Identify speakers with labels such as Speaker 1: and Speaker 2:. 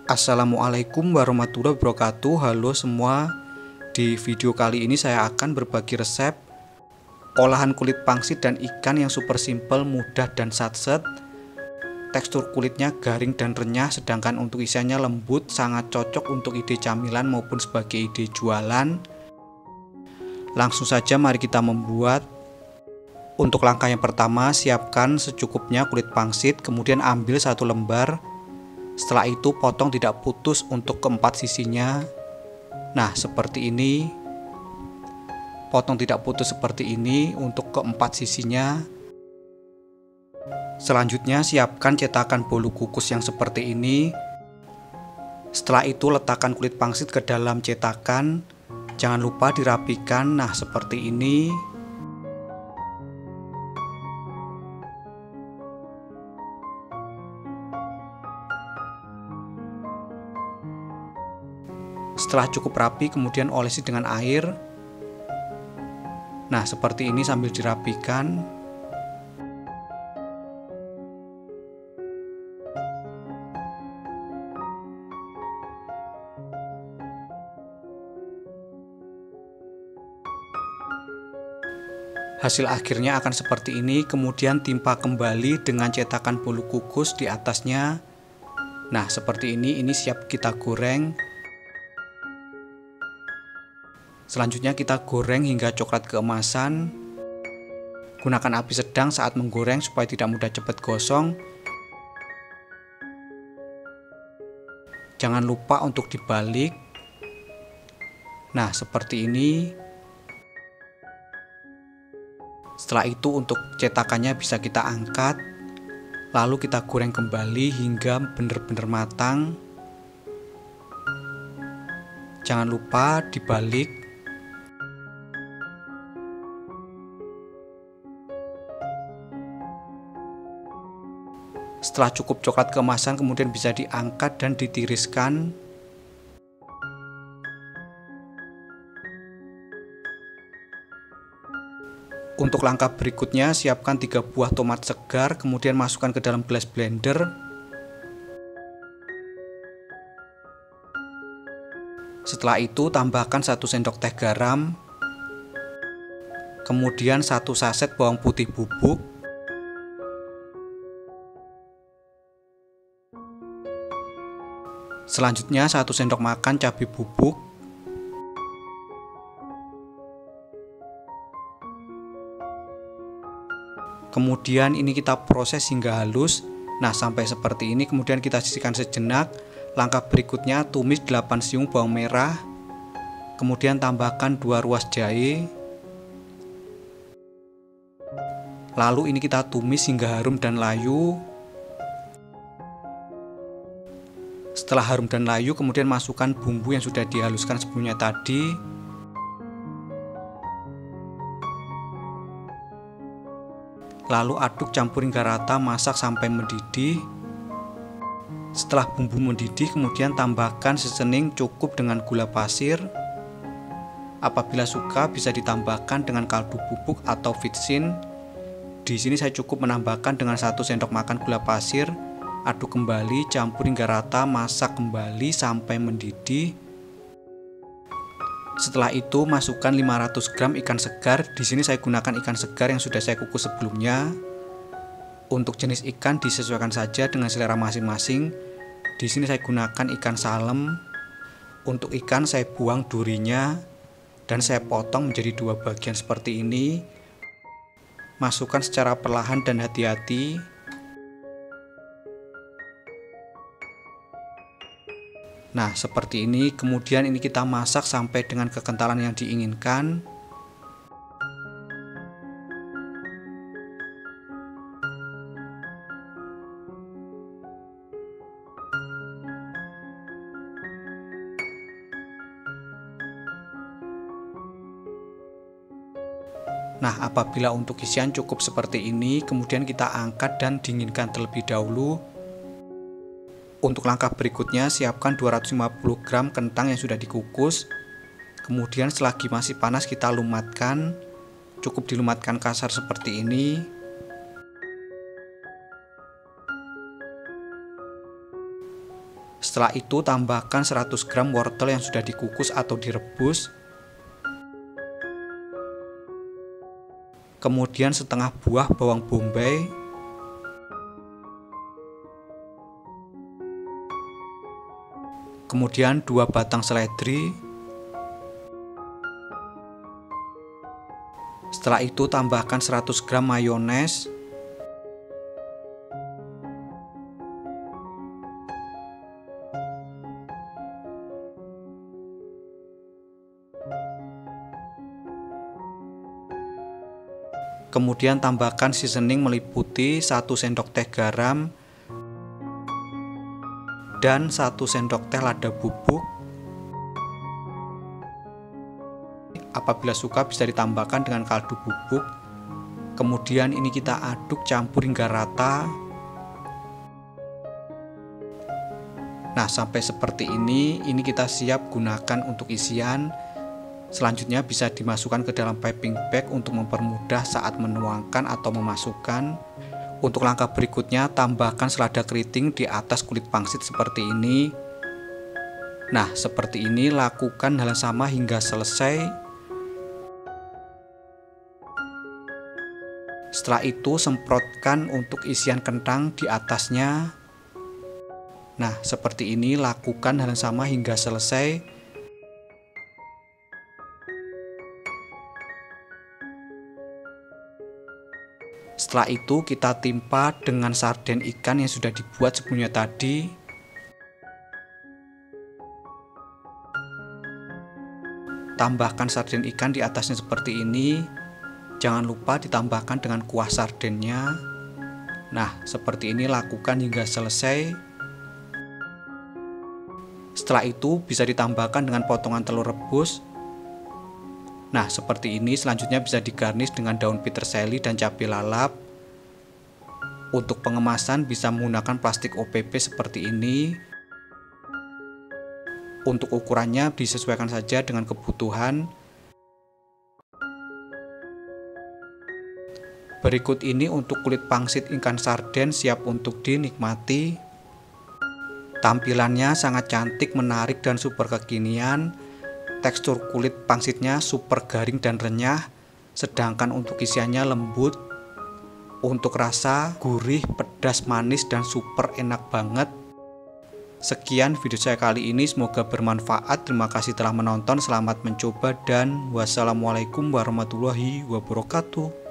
Speaker 1: Assalamualaikum warahmatullahi wabarakatuh. Halo semua. Di video kali ini saya akan berbagi resep olahan kulit pangsit dan ikan yang super simple, mudah dan satset. Tekstur kulitnya garing dan renyah, sedangkan untuk isiannya lembut, sangat cocok untuk ide camilan maupun sebagai ide jualan. Langsung saja mari kita membuat. Untuk langkah yang pertama, siapkan secukupnya kulit pangsit, kemudian ambil 1 lembar. Setelah itu potong tidak putus untuk keempat sisinya. Nah, seperti ini. Potong tidak putus seperti ini untuk keempat sisinya. Selanjutnya siapkan cetakan bolu kukus yang seperti ini. Setelah itu letakkan kulit pangsit ke dalam cetakan. Jangan lupa dirapikan. Nah, seperti ini. Setelah cukup rapi, kemudian olesi dengan air. Nah, seperti ini sambil dirapikan. Hasil akhirnya akan seperti ini, kemudian timpa kembali dengan cetakan bolu kukus di atasnya. Nah, seperti ini siap kita goreng. Selanjutnya kita goreng hingga coklat keemasan. Gunakan api sedang saat menggoreng supaya tidak mudah cepat gosong. Jangan lupa untuk dibalik. Nah, seperti ini. Setelah itu untuk cetakannya bisa kita angkat. Lalu kita goreng kembali hingga benar-benar matang. Jangan lupa dibalik. Setelah cukup coklat keemasan, kemudian bisa diangkat dan ditiriskan. Untuk langkah berikutnya, siapkan 3 buah tomat segar, kemudian masukkan ke dalam gelas blender. Setelah itu tambahkan 1 sendok teh garam, kemudian 1 saset bawang putih bubuk, selanjutnya 1 sendok makan cabai bubuk, kemudian ini kita proses hingga halus. Nah, sampai seperti ini, kemudian kita sisihkan sejenak. Langkah berikutnya tumis 8 siung bawang merah, kemudian tambahkan 2 ruas jahe. Lalu ini kita tumis hingga harum dan layu. Setelah harum dan layu, kemudian masukkan bumbu yang sudah dihaluskan sebelumnya tadi. Lalu aduk campur hingga rata, masak sampai mendidih. Setelah bumbu mendidih, kemudian tambahkan sesening cukup dengan gula pasir. Apabila suka bisa ditambahkan dengan kaldu bubuk atau vitsin. Di sini saya cukup menambahkan dengan 1 sendok makan gula pasir. Aduk kembali, campur hingga rata, masak kembali sampai mendidih. Setelah itu masukkan 500 gram ikan segar. Di sini saya gunakan ikan segar yang sudah saya kukus sebelumnya. Untuk jenis ikan disesuaikan saja dengan selera masing-masing. Di sini saya gunakan ikan salem. Untuk ikan saya buang durinya dan saya potong menjadi 2 bagian seperti ini. Masukkan secara perlahan dan hati-hati. Nah, seperti ini. Kemudian ini kita masak sampai dengan kekentalan yang diinginkan. Nah, apabila untuk isian cukup seperti ini, kemudian kita angkat dan dinginkan terlebih dahulu. Untuk langkah berikutnya, siapkan 250 gram kentang yang sudah dikukus. Kemudian selagi masih panas kita lumatkan. Cukup dilumatkan kasar seperti ini. Setelah itu tambahkan 100 gram wortel yang sudah dikukus atau direbus. Kemudian setengah buah bawang bombay. Kemudian 2 batang seledri. Setelah itu tambahkan 100 gram mayones. Kemudian tambahkan seasoning meliputi 1 sendok teh garam dan 1 sendok teh lada bubuk. Apabila suka bisa ditambahkan dengan kaldu bubuk. Kemudian ini kita aduk campur hingga rata. Nah, sampai seperti ini kita siap gunakan untuk isian. Selanjutnya bisa dimasukkan ke dalam piping bag untuk mempermudah saat menuangkan atau memasukkan. Untuk langkah berikutnya, tambahkan selada keriting di atas kulit pangsit seperti ini. Nah, seperti ini lakukan hal yang sama hingga selesai. Setelah itu semprotkan untuk isian kentang di atasnya. Nah, seperti ini lakukan hal yang sama hingga selesai. Setelah itu kita timpa dengan sarden ikan yang sudah dibuat sebelumnya tadi. Tambahkan sarden ikan di atasnya seperti ini. Jangan lupa ditambahkan dengan kuah sardennya. Nah, seperti ini lakukan hingga selesai. Setelah itu bisa ditambahkan dengan potongan telur rebus. Nah, seperti ini selanjutnya bisa digarnish dengan daun peterseli dan cabai lalap. Untuk pengemasan bisa menggunakan plastik OPP seperti ini. Untuk ukurannya disesuaikan saja dengan kebutuhan. Berikut ini untuk kulit pangsit ikan sarden siap untuk dinikmati. Tampilannya sangat cantik, menarik, dan super kekinian. Tekstur kulit pangsitnya super garing dan renyah, sedangkan untuk isiannya lembut. Untuk rasa gurih, pedas, manis, dan super enak banget. Sekian video saya kali ini, semoga bermanfaat. Terima kasih telah menonton, selamat mencoba, dan wassalamualaikum warahmatullahi wabarakatuh.